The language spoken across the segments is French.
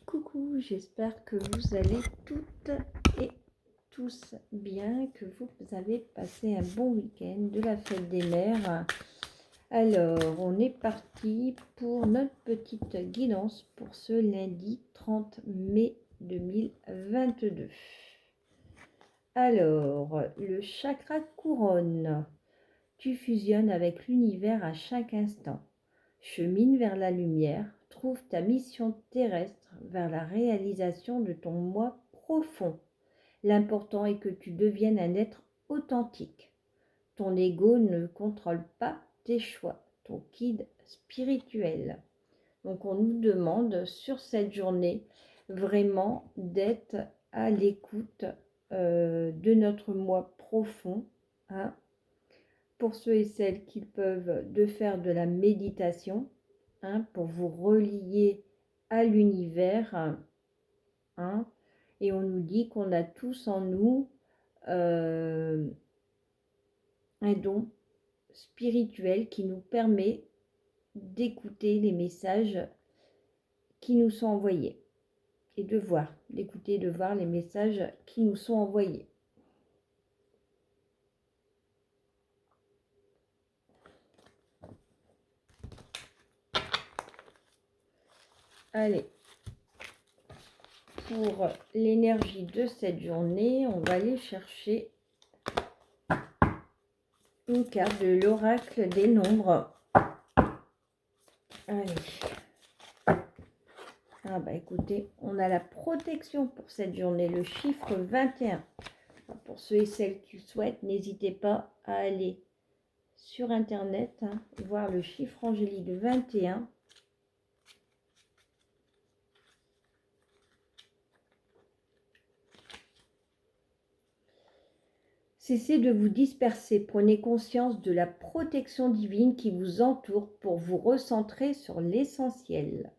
Coucou, j'espère que vous allez toutes et tous bien, que vous avez passé un bon week-end de la fête des mères. Alors, on est parti pour notre petite guidance pour ce lundi 30 mai 2022. Alors, le chakra couronne. Tu fusionnes avec l'univers à chaque instant. Chemine vers la lumière, trouve ta mission terrestre vers la réalisation de ton moi profond. L'important est que tu deviennes un être authentique. Ton ego ne contrôle pas tes choix, ton guide spirituel. Donc on nous demande sur cette journée vraiment d'être à l'écoute de notre moi profond, hein. Pour ceux et celles qui peuvent, de faire de la méditation, hein, pour vous relier à l'univers, hein, et on nous dit qu'on a tous en nous un don spirituel qui nous permet d'écouter les messages qui nous sont envoyés et d'écouter, de voir les messages qui nous sont envoyés. Allez, pour l'énergie de cette journée, on va aller chercher une carte de l'oracle des nombres. Allez. Ah bah écoutez, on a la protection pour cette journée, le chiffre 21. Pour ceux et celles qui souhaitent, n'hésitez pas à aller sur internet, hein, voir le chiffre angélique 21. Cessez de vous disperser, prenez conscience de la protection divine qui vous entoure pour vous recentrer sur l'essentiel.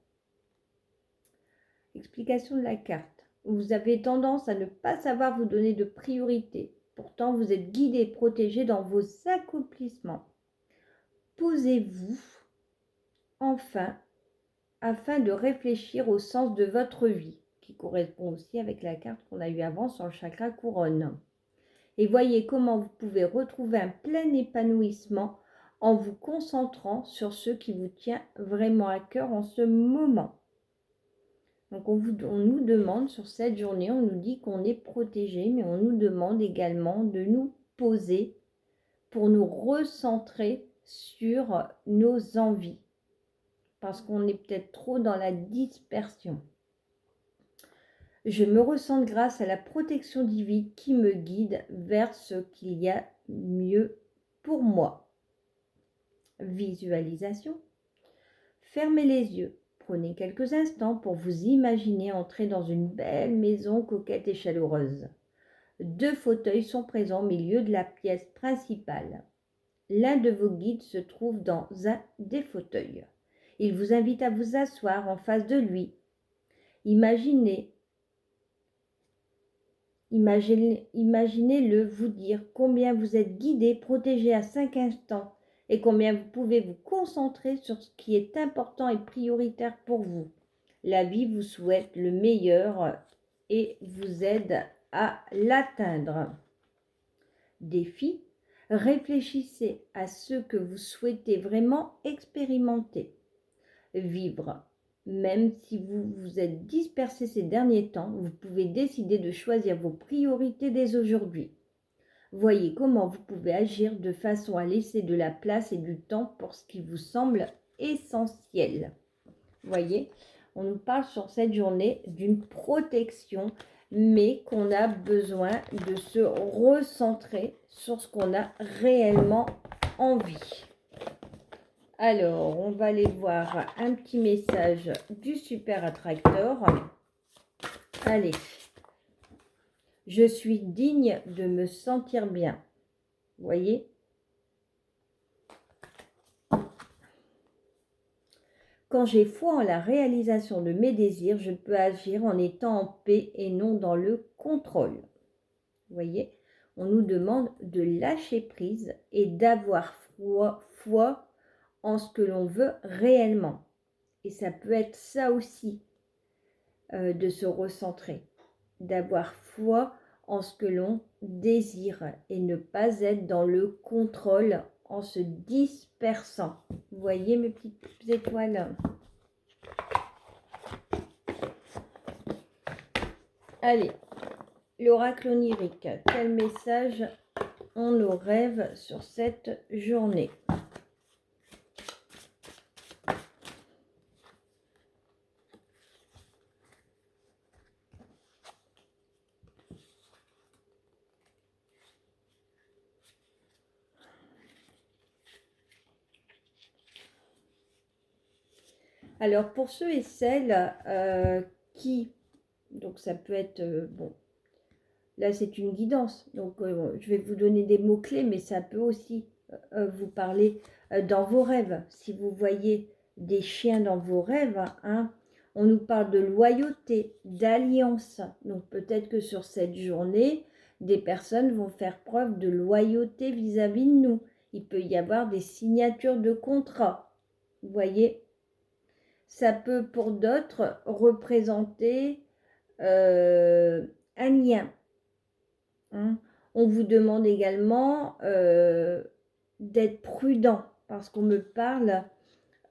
Explication de la carte. Vous avez tendance à ne pas savoir vous donner de priorité. Pourtant, vous êtes guidé et protégé dans vos accomplissements. Posez-vous enfin afin de réfléchir au sens de votre vie, qui correspond aussi avec la carte qu'on a eue avant sur le chakra couronne. Et voyez comment vous pouvez retrouver un plein épanouissement en vous concentrant sur ce qui vous tient vraiment à cœur en ce moment. Donc on nous demande sur cette journée, on nous dit qu'on est protégé, mais on nous demande également de nous poser pour nous recentrer sur nos envies. Parce qu'on est peut-être trop dans la dispersion. Je me ressens grâce à la protection divine qui me guide vers ce qu'il y a mieux pour moi. Visualisation. Fermez les yeux. Prenez quelques instants pour vous imaginer entrer dans une belle maison coquette et chaleureuse. 2 fauteuils sont présents au milieu de la pièce principale. L'un de vos guides se trouve dans un des fauteuils. Il vous invite à vous asseoir en face de lui. Imaginez-le vous dire combien vous êtes guidé, protégé à 5 instants et combien vous pouvez vous concentrer sur ce qui est important et prioritaire pour vous. La vie vous souhaite le meilleur et vous aide à l'atteindre. Défi, réfléchissez à ce que vous souhaitez vraiment expérimenter, vivre. Même si vous vous êtes dispersé ces derniers temps, vous pouvez décider de choisir vos priorités dès aujourd'hui. Voyez comment vous pouvez agir de façon à laisser de la place et du temps pour ce qui vous semble essentiel. Voyez, on nous parle sur cette journée d'une protection, mais qu'on a besoin de se recentrer sur ce qu'on a réellement envie. Alors, on va aller voir un petit message du super attracteur. Allez, je suis digne de me sentir bien. Vous voyez ? Quand j'ai foi en la réalisation de mes désirs, je peux agir en étant en paix et non dans le contrôle. Vous voyez ? On nous demande de lâcher prise et d'avoir foi en ce que l'on veut réellement. Et ça peut être ça aussi. de se recentrer, d'avoir foi en ce que l'on désire et ne pas être dans le contrôle en se dispersant. Vous voyez mes petites étoiles? Allez, l'oracle onirique, quel message ont nos rêves sur cette journée? Alors, pour ceux et celles qui, donc ça peut être, bon, là c'est une guidance, donc je vais vous donner des mots-clés, mais ça peut aussi vous parler dans vos rêves. Si vous voyez des chiens dans vos rêves, hein, on nous parle de loyauté, d'alliance. Donc peut-être que sur cette journée, des personnes vont faire preuve de loyauté vis-à-vis de nous. Il peut y avoir des signatures de contrats, vous voyez. Ça peut pour d'autres représenter un lien. Hein. On vous demande également d'être prudent parce qu'on me parle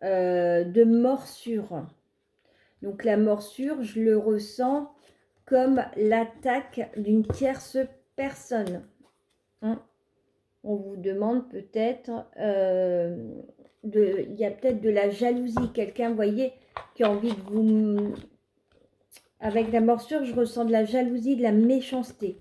de morsure. Donc la morsure, je le ressens comme l'attaque d'une tierce personne. Hein. On vous demande peut-être, il y a peut-être de la jalousie. Quelqu'un, vous voyez, qui a envie de vous... Avec la morsure, je ressens de la jalousie, de la méchanceté.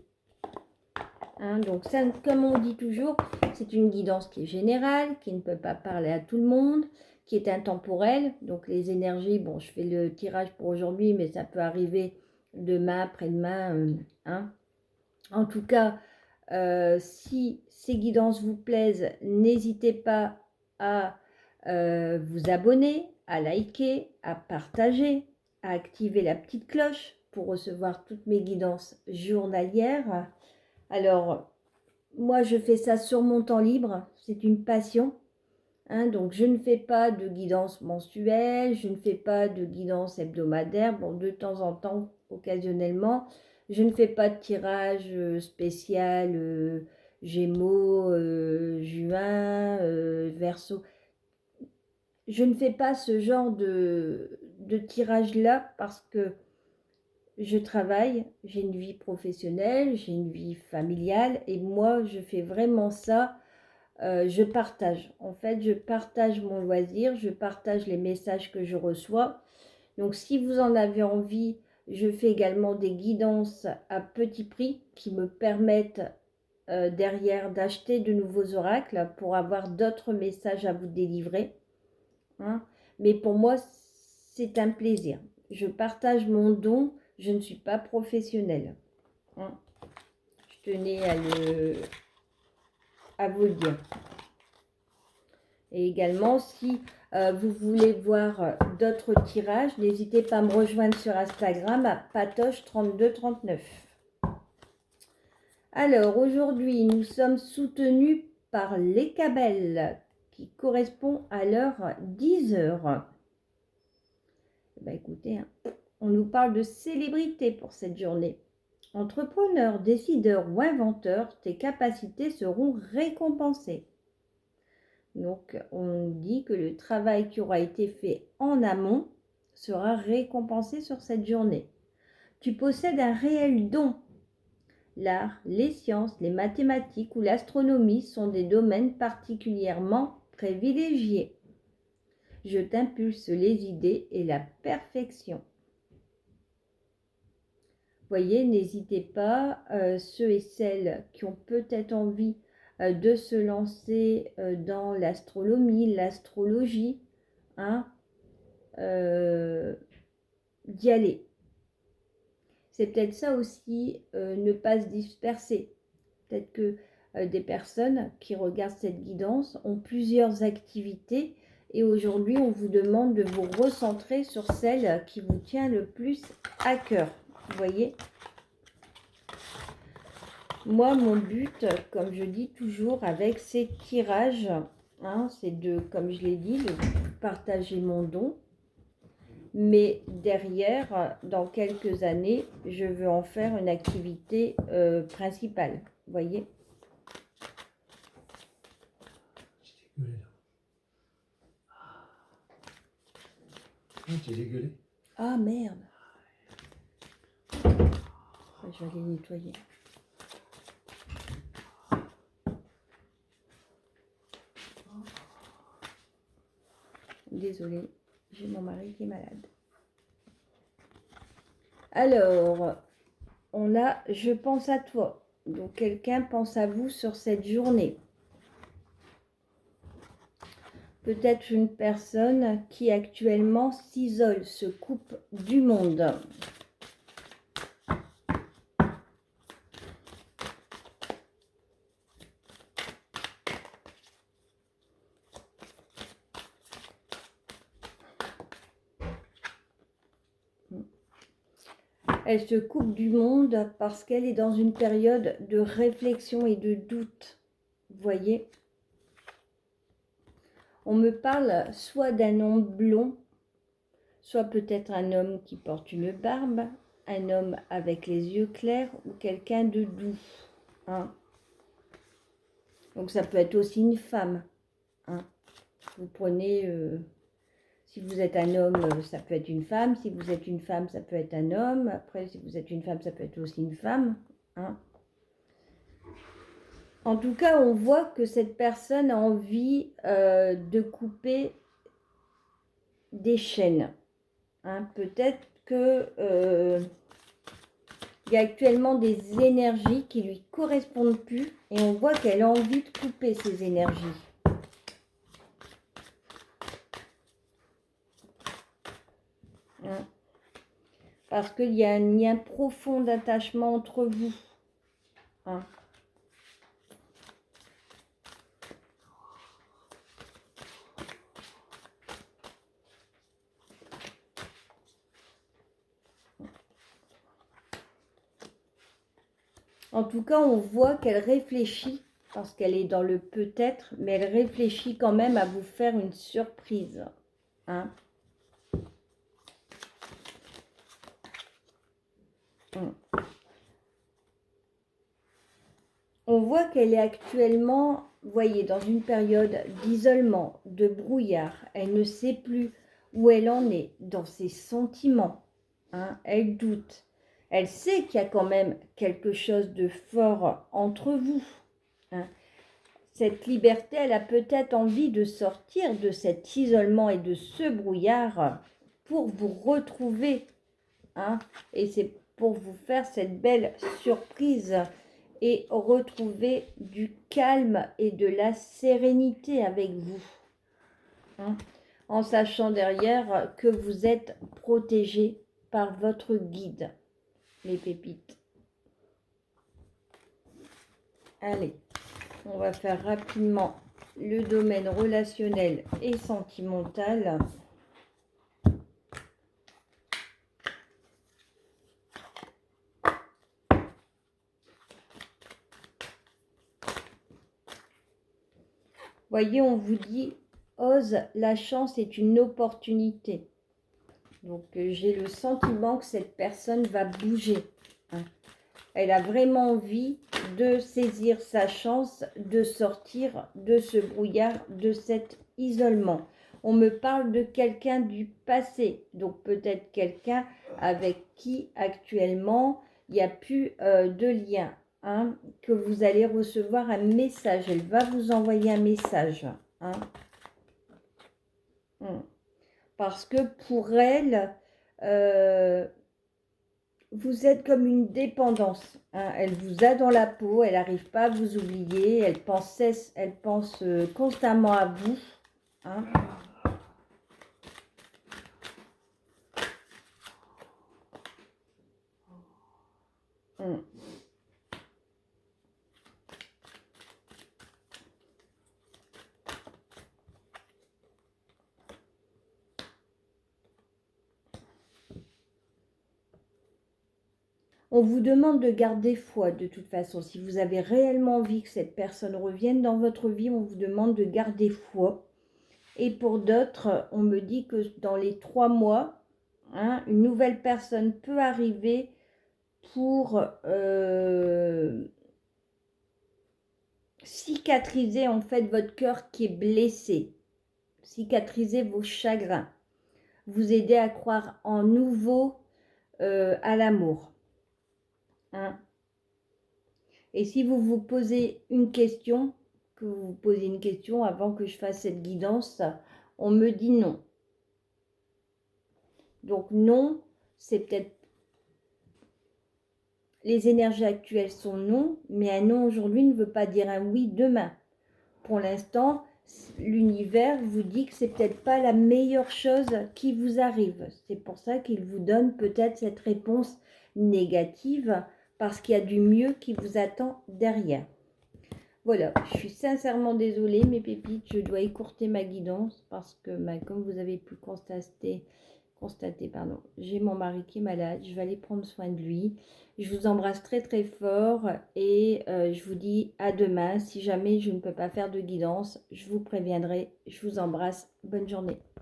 Hein, donc ça, comme on dit toujours, c'est une guidance qui est générale, qui ne peut pas parler à tout le monde, qui est intemporelle. Donc les énergies, bon, je fais le tirage pour aujourd'hui, mais ça peut arriver demain, après-demain. Hein. En tout cas, si ces guidances vous plaisent, n'hésitez pas à vous abonner, à liker, à partager, à activer la petite cloche pour recevoir toutes mes guidances journalières. Alors, moi, je fais ça sur mon temps libre, c'est une passion. Hein, donc, je ne fais pas de guidance mensuelle, je ne fais pas de guidance hebdomadaire, bon, de temps en temps, occasionnellement. Je ne fais pas de tirage spécial Gémeaux, Juin, Verseau. Je ne fais pas ce genre de tirage-là parce que je travaille, j'ai une vie professionnelle, j'ai une vie familiale et moi, je fais vraiment ça. Je partage. En fait, je partage mon loisir, je partage les messages que je reçois. Donc, si vous en avez envie, je fais également des guidances à petit prix qui me permettent derrière d'acheter de nouveaux oracles pour avoir d'autres messages à vous délivrer. Hein. Mais pour moi, c'est un plaisir. Je partage mon don, je ne suis pas professionnelle. Hein. Je tenais à vous le dire. Et également, si vous voulez voir d'autres tirages, n'hésitez pas à me rejoindre sur Instagram à patoche3239. Alors, aujourd'hui, nous sommes soutenus par l'Écabelle, qui correspond à l'heure 10 heures. Ben, écoutez, hein, on nous parle de célébrité pour cette journée. Entrepreneur, décideur ou inventeur, tes capacités seront récompensées. Donc, on dit que le travail qui aura été fait en amont sera récompensé sur cette journée. Tu possèdes un réel don. L'art, les sciences, les mathématiques ou l'astronomie sont des domaines particulièrement privilégiés. Je t'impulse les idées et la perfection. Voyez, n'hésitez pas, ceux et celles qui ont peut-être envie de se lancer dans l'astronomie, l'astrologie, hein, d'y aller. C'est peut-être ça aussi, ne pas se disperser. Peut-être que des personnes qui regardent cette guidance ont plusieurs activités et aujourd'hui, on vous demande de vous recentrer sur celle qui vous tient le plus à cœur. Vous voyez ? Moi, mon but, comme je dis toujours avec ces tirages, hein, c'est de, comme je l'ai dit, de partager mon don, Mais derrière, dans quelques années, je veux en faire une activité principale. Vous voyez? J'ai dégueulé. Ah merde! Je vais aller nettoyer. Désolée, j'ai mon mari qui est malade. Alors, on a « Je pense à toi ». Donc, quelqu'un pense à vous sur cette journée. Peut-être une personne qui actuellement s'isole, se coupe du monde. Elle se coupe du monde parce qu'elle est dans une période de réflexion et de doute. Vous voyez? On me parle soit d'un homme blond, soit peut-être un homme qui porte une barbe, un homme avec les yeux clairs ou quelqu'un de doux. Hein. Donc ça peut être aussi une femme. Hein. Vous prenez... si vous êtes un homme, ça peut être une femme. Si vous êtes une femme, ça peut être un homme. Après, si vous êtes une femme, ça peut être aussi une femme. Hein. En tout cas, on voit que cette personne a envie de couper des chaînes. Hein. Peut-être que il y a actuellement des énergies qui lui correspondent plus et on voit qu'elle a envie de couper ces énergies. Hein. Parce qu'il y a un lien profond d'attachement entre vous. Hein. En tout cas, on voit qu'elle réfléchit, parce qu'elle est dans le peut-être, mais elle réfléchit quand même à vous faire une surprise. Hein. On voit qu'elle est actuellement, vous voyez, dans une période d'isolement, de brouillard. Elle ne sait plus où elle en est dans ses sentiments. Hein. Elle doute. Elle sait qu'il y a quand même quelque chose de fort entre vous. Hein. Cette liberté, elle a peut-être envie de sortir de cet isolement et de ce brouillard pour vous retrouver. Hein. Et c'est pour vous faire cette belle surprise et retrouver du calme et de la sérénité avec vous. Hein. En sachant derrière que vous êtes protégé par votre guide, les pépites. Allez, on va faire rapidement le domaine relationnel et sentimental. Voyez, on vous dit, ose, la chance est une opportunité. Donc, j'ai le sentiment que cette personne va bouger. Hein. Elle a vraiment envie de saisir sa chance, de sortir de ce brouillard, de cet isolement. On me parle de quelqu'un du passé, donc peut-être quelqu'un avec qui actuellement il n'y a plus de lien. Hein, que vous allez recevoir un message. Elle va vous envoyer un message. Hein. Parce que pour elle, vous êtes comme une dépendance. Hein. Elle vous a dans la peau, elle n'arrive pas à vous oublier, elle pense constamment à vous. Hein. On vous demande de garder foi de toute façon. Si vous avez réellement envie que cette personne revienne dans votre vie, on vous demande de garder foi. Et pour d'autres, on me dit que dans les 3 mois, Hein, une nouvelle personne peut arriver pour cicatriser en fait votre cœur qui est blessé, cicatriser vos chagrins, vous aider à croire en nouveau à l'amour. Hein. Et si vous vous posez une question, que vous vous posez une question avant que je fasse cette guidance, on me dit non. Donc non, c'est peut-être... Les énergies actuelles sont non, mais un non aujourd'hui ne veut pas dire un oui demain. Pour l'instant, l'univers vous dit que c'est peut-être pas la meilleure chose qui vous arrive. C'est pour ça qu'il vous donne peut-être cette réponse négative, parce qu'il y a du mieux qui vous attend derrière. Voilà, je suis sincèrement désolée mes pépites, je dois écourter ma guidance parce que comme vous avez pu constater, j'ai mon mari qui est malade, je vais aller prendre soin de lui. Je vous embrasse très très fort et je vous dis à demain. Si jamais je ne peux pas faire de guidance, je vous préviendrai. Je vous embrasse, bonne journée.